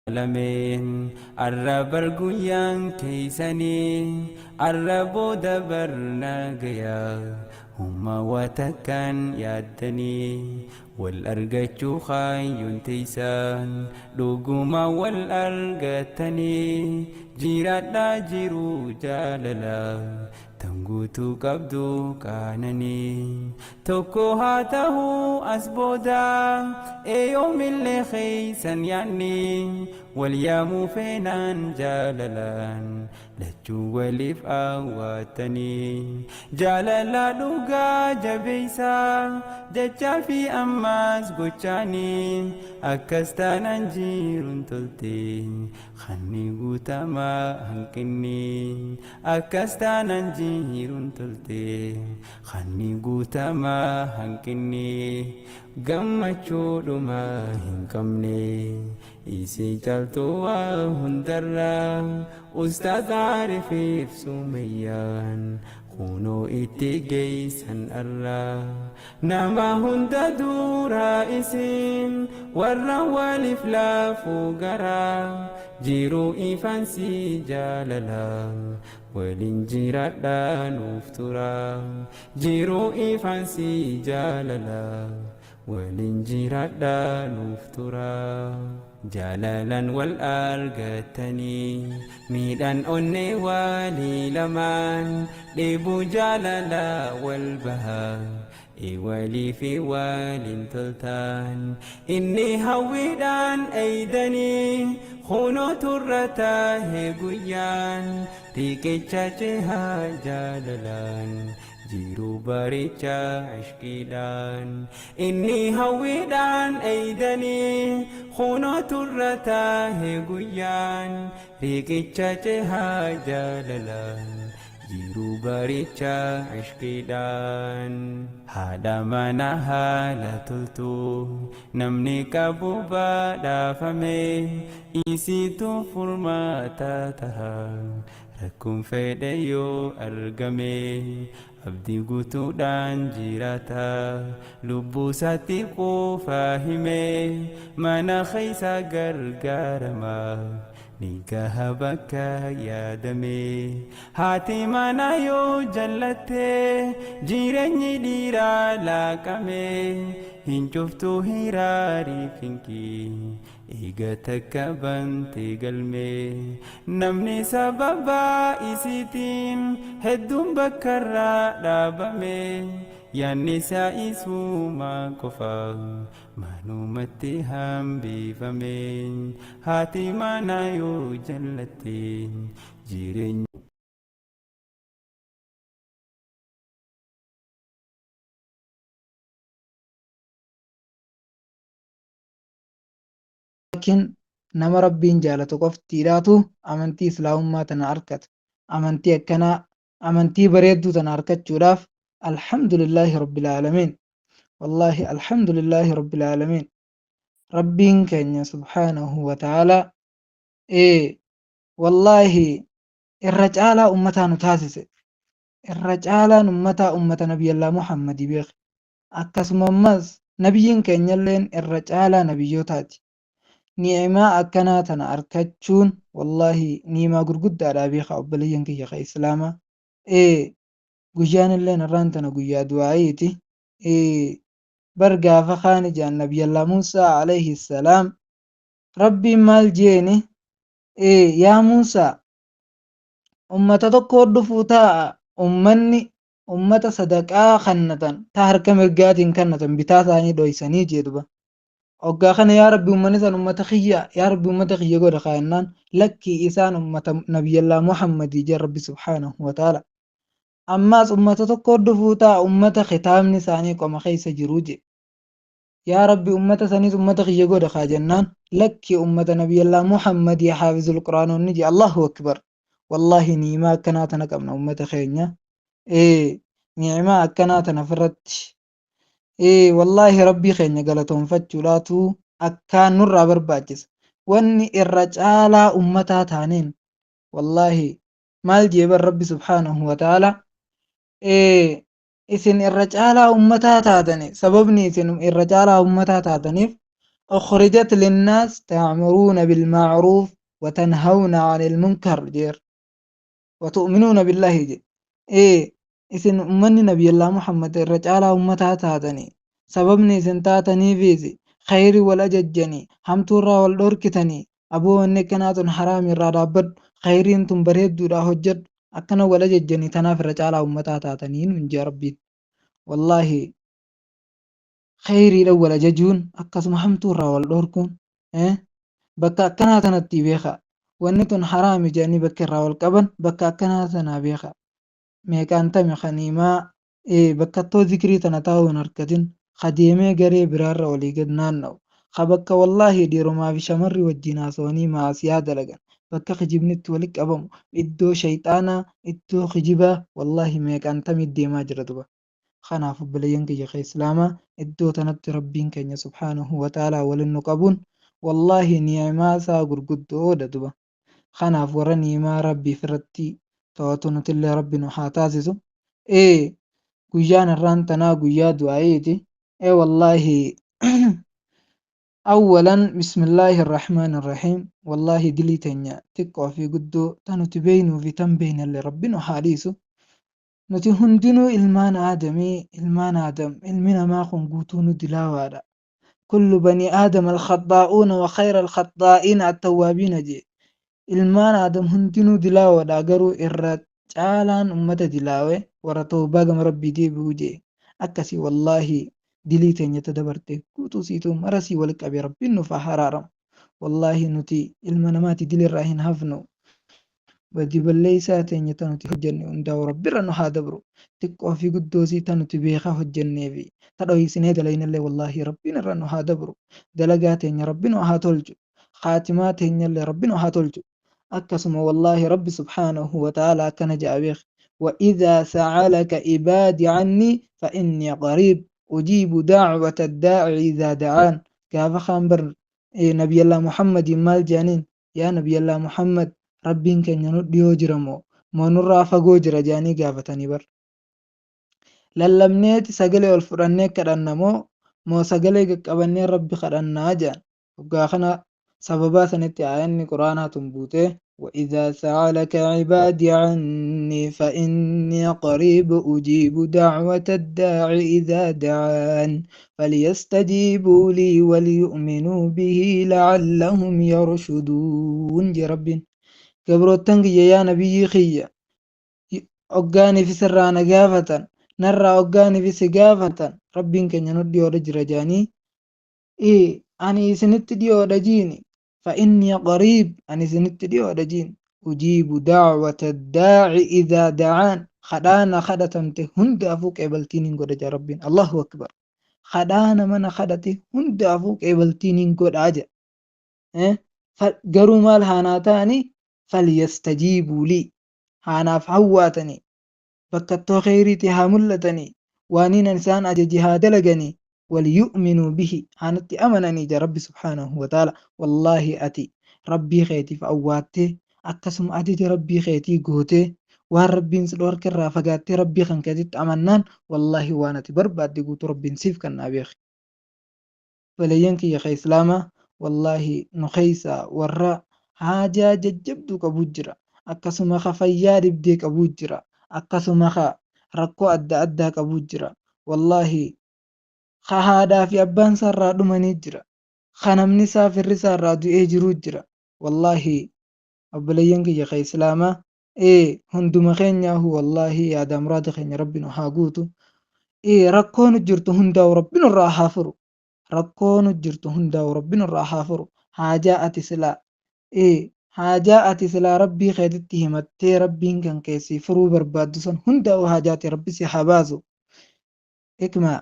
لمن الرب القيان كيسني الرب دبرنا قيا هما وتكن يدني والأرجة خاي تيسان لقما والأرجتني جيرات لا جيرو جاللا تنقوتو قبدو كانني توكو هاته أسبودا يوم اللي خيسن يعني واليام فينان جاللان لجو ولف أواتني جاللا دوغا جبيسا ججا في أماس قوشاني أكستان أنجير تلتي خاني قوتا ما هنكني أكستان أنجير تلتي خاني قوتا ما هنكني gammachuudhuma hin qabne isii jaltuu waa hundarraa ustaaz Aarifiif Sumayyaan kunoo itti geessan irraa nama hunda duraa isin warra waliif laafuu garaa jiruu ifansi jaalala waliin jiraadhaa nuuf tura jiruu ifansi jaalala ولنجردا نفترا جلالا والأرقتني ميدان أني والي لمن لبو جلالا والبها إيوالي في وال تلتان إني هويدان أيدني خونو ترتاه قيان تيكي تشاچها جلالان jiru baricha ashkidan inni hawidan aidani khuno turrata he guyan riqicha cheha jalalan jiru baricha ashkidan hada mana hala tultu namni kabuba dafame isitu furmata tahan rakum fedeyo argame abdi gutuudhaan jiraata lubbuu isaatti quufaa hime mana keessa gargaarama ni gaha bakka yaadame haati mana yoo jallatte jireenyi dhiiraa laaqame hin cuftuu hiraarii finkii eega takka bante galme namni sababa isiitiin hedduun bakkarraa dhaabame yaanni isaa isuuma qofa manumatti hambifame haati mana yoo jallatte jireenya لكن nama rabbiin jaalatu qoftiidhaatu amantii islaamummaa tana arkata amantii akkanaa amantii bareedduu tana arkachuudhaaf alhamdulillaahi rabbil aalamiin wallaahi alhamdulillaahi rabbil aalamiin rabbiin keenya subhaanahu wa ta'aalaa wallaahi irra caalaa ummataa nu taasise irra caalaan ummataa ummata nabiyallaa muhammadii beek akkasuma ammas nabiyyiin keenyalleen irra caalaa nabiyyootaati ni'imaa akkanaa tana arkachuun wallaahi ni'imaa gurguddaadhaa beeka obboleeyyan kiyya ka islaamaa guyyaan illeen irraan tana guyyaa du'aayiiti bar gaafa kaan ijaan nabiyallaa muusaa alayhi salaam rabbiin maal jeeni yaa muusaa ummata tokko dhufuu taa'a ummanni ummata sadaqaa kannatan ta harka mirgaatiin kannatan bitaa isaanii dhoysanii jedhuba oggaa kana yaa rabbi ummanni san ummata kiyya yaa rabbi ummata kiyya godha kaayannaan lakkii isaan ummata nabiyallaa muhammadii jee rabbi subhaanahu wa ta'ala ammaas ummata tokko dhufuu taa'a ummata kitaabni isaanii qoma keessa jiruu je yaa rabbi ummata saniis ummata kiyya godha kaajannaan lakkii ummata nabiyallaa muhammadii haafizul quraanonni je allahu akbar wallaahi ni'imaa akkanaa tana qabna ummata keenya ni'imaa akkanaa tana firratti wallaahi rabbii keenya galatoonfachuudhaatu akkaan nurraa barbaachisa wanni irra caalaa ummataa taaneen wallaahi maal jeeban rabbi subhaanahu wa ta'ala isin irra caalaa ummataa taatani sababni isin irra caalaa ummataa taataniif أخرجت للناس تأمرون بالمعروف وتنهون عن المنكر جير وتؤمنون بالله جي إيه إسن أمني نبي الله محمد الرجال أمتها تاتني سببني إسن تاتني فيزي خيري ولا ججني همتورا والدوركتني أبو أنكنات حرام الرادابد خيري انتم بريد دودا هجد أكنا ولا ججني تناف الرجال أمتها تاتني ننجي ربي والله خيري لو ولا ججون أكسم همتورا والدوركم إيه bakka akkanaa tanatti beeka wanni tun haraami jedhanii bakka irraa wal qaban bakka akkanaa tanaa beeka meeqaan tame kaniimaa bakkattoo zikrii tana taa'uu hin harkatin kadeemee garee biraarra walii gad naanna'u ka bakka wallaahi dhiiromaa fi shamarri wajjin haasawanii maasiyaa dalagan bakka kijibnitti walitti qabamu iddoo shayxaanaa iddoo kijibaa wallaahi meeqaan tamit deemaa jira duba kanaaf obboleeyyan kiyya ka islaamaa iddoo tanatti rabbiin keenya subhaanahu wa ta'aalaa waliin nu qabuun wallaahi ni'imaa isaa gurguddoodha duba kanaaf warra ni'imaa rabbiif irratti to'atu nutillee rabbi nu haa taasisu guyyaan irraan tanaa guyyaa du'aa'iiti wallaahi أولا بسم الله الرحمن الرحيم والله دلي تنيا تقوى في قدو تنو تبينو في تنبين اللي ربنا حاليسو نتي هندنو إلمان آدم إلمنا ما خنقوتونو دلاوادا كل بني آدم الخطاؤون وخير الخطائين التوابين جي إلمان آدم هندنو دلاوادا قرو الرجالان أمة دلاوة ورطوبا قم ربي دي بوجي أكسي والله دليتين يتدبرتي كوتو سيتو مرسي ولك أبي ربي نفا حرارم والله نتي المناماتي دلي الراهن هفنو بدي بلي ساتين يتنوتي هجني ونداو ربي رنو هادبرو تقوى في قدوسي تنوتي بيخا هجني في تدوي سنيد لين اللي والله ربي رنو هادبرو دلقاتين ربي هاتولجو خاتماتين اللي ربي هاتولجو أكسم والله ربي سبحانه وتعالى كان جابيخ وإذا سألك عبادي عني فإني قريب أجيب دعوة الداعي إذا دعان كاف خامبر نبي الله محمد مال جانين يا نبي الله محمد ربين كان ينوديو جرمو ما نرى فقو جرى جاني قافتني بر للمنيت سقلي والفرنيك كرنمو مو سقلي قبني ربي خرنا جان وقاخنا سببا سنتي آياني قرانا تنبوته وإذا سألك عبادي عني فإني قريب أجيب دعوة الداعي إذا دعان فليستجيبوا لي وليؤمنوا به لعلهم يرشدون جي رب قبروتن يا نبي خيّة أوغاني في سرانا قافة نرى أوغاني في سقافة ربين كن ينودي ورجر جاني أني سنت ديو رجيني فإني قريب أني سنت ديو رجين أجيب دعوة الداعي إذا دعان خدانا خدتمته هند أفوك إبلتين قد جا ربين الله أكبر خدانا من خدته هند أفوك إبلتين قد أجا فقروا مال هاناتاني فليستجيبوا لي هاناف حواتني بكتو خيريتي هاملتني وانين إنسان أججي هادلقني وليؤمنوا به هانتي أمنني جا ربي سبحانه وتعالى والله أتي ربي خيتي فأواتي أكسم أجج ربي خيتي قوتي وان ربي نسلور كرا فقاتي ربي خنكتت أمنان والله وانتي برباد قوت ربي نسيف كان أبيخي ولينك يا خي إسلاما والله نخيسا ورّا حاجة ججبدو كبوجرا أكسما خفيا دبدي كبوجرا أكسما ركو أدى كبوجرا والله خهادا في أبان سرّا دماني جرا خنمني سافر سرّا دو إجرو جرا والله أبلينك يا خي إسلاما هندو خينيا هو والله يا دام راد خينيا ربنا هاقوتو ركون جرتو هندا وربنا راحافرو rakkoon jirtu hundaa rabbin irraa haa furu haajaa ati silaa rabbii keetitti himattee rabbiin kan keessii furuu barbaaddu san hundaa haajaati rabbi si haa baasu ikma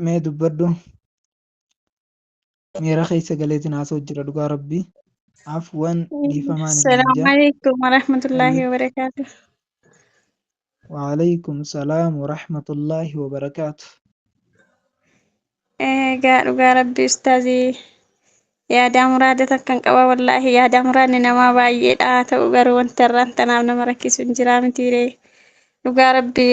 mee dubbadhu miira keessa galeetiin haasoo jira dhugaa rabbii afwan dhiifamaan السلام عليكم ورحمة الله وبركاته. وعليكم السلام ورحمة الله وبركاته dhugaa rabbi ustaazii yaada muraada kan qaba wallaahi yaada muraadni namaa baay'eedha ta'u garuu wanta irraan tanaaf nama rakkisu hin jiraa mitiire dhugaa rabbi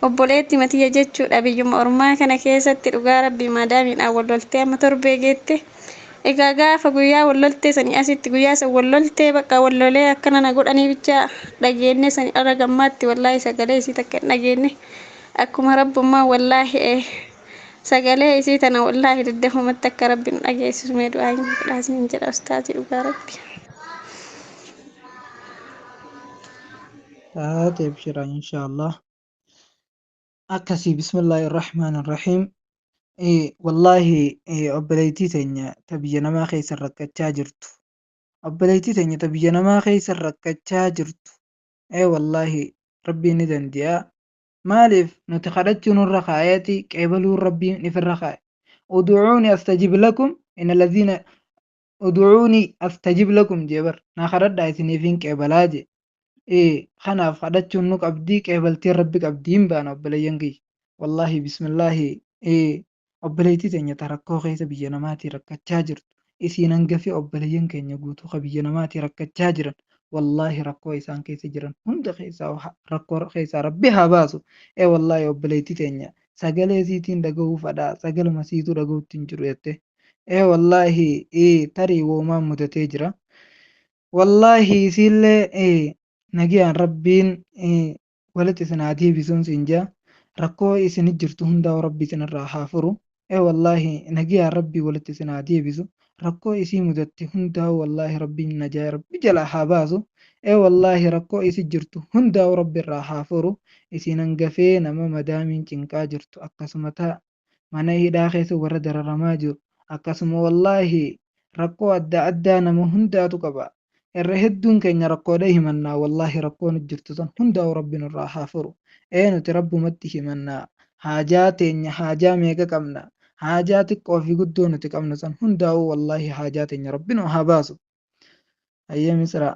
obboleetti matiyya jechuudha biyyuma ormaa kana keessatti dhugaa rabbii maadaamiidhaan wal loltee amma torbee geette. Egaa gaafa guyyaa wal loltee sanii asitti guyyaa san wal loltee bakka wal lolee akkana na godhanii bicha dhageenye sanii ala gammaatti wallaahi sagalee isii takka hin dhageenye. Akkuma rabbummaa wallaahi sagalee isii tana wallaahi daddafamatti akka rabbiin dhageessisu mee du'aa hin godhaasiniin jedha ustaazii dhugaa rabbi. تبشر إن شاء الله. أكسي بسم الله الرحمن الرحيم. والله أبليتي تنيا تبينا ما خيس الركتشا جرتو. أبليتي تنيا تبينا ما خيس الركتشا جرتو. والله ربي ندن ديا مالف نتخرجت الرخاياتي كيبلوا ربي نفي الرخاء. ادعوني أستجيب لكم إن الذين ادعوني أستجيب لكم جبر نخرج دايسني فين كيبلاجي. خناف خدتشون نك أبدي كيبلتي ربك أبدين بان أبلينجي. والله بسم الله obboleettii teenya rakkoo keessa biyya namaatii rakkachaa jirtu isiin hangafi obboleeyyan keenya guutuu biyya namaatii rakkachaa jiran wallaahi rakkoo isaan keessa jiran hunda keessaa rakkoo keessaa rabbi haa baasu. Wallaahi obboleettii teenya sagalee isiitiin dhagahuu fadhaa sagaluma siituu dhagahuutti hin jiru jette. Wallaahi tarii woomaan mudatee jira. Wallaahi isiillee nagiyaan rabbiin walitti isin haa deebisuun siin jaa rakkoo isin jirtu hundaa rabbi isinirraa haa furu. Wallaahi nagiyaan rabbii walitti isin haa deebisu rakkoo isii mudatte hundaa wallaahi rabbiin najaa rabbi jalaa haa baasu. Wallaahi rakkoo isi jirtu hundaa rabbi irraa haa furu. Isin hangafee nama madaamiin cinqaa jirtu akkasuma mana hidhaa keessa warra dararamaa jiru akkasuma wallaahi rakkoo adda addaa nama hundaatu qaba. Irra hedduun keenya rakkoodha himannaa wallaahi rakkoon jirtu san hundaa rabbiin irraa haa furu. Nuti rabbumatti himannaa haajaa teenya haajaa meeqa qabna haajaa xiqqoo fi guddoo nuti qabnu san hundaa'u wallaahi haajaa teenya rabbiin haa baasu. Misra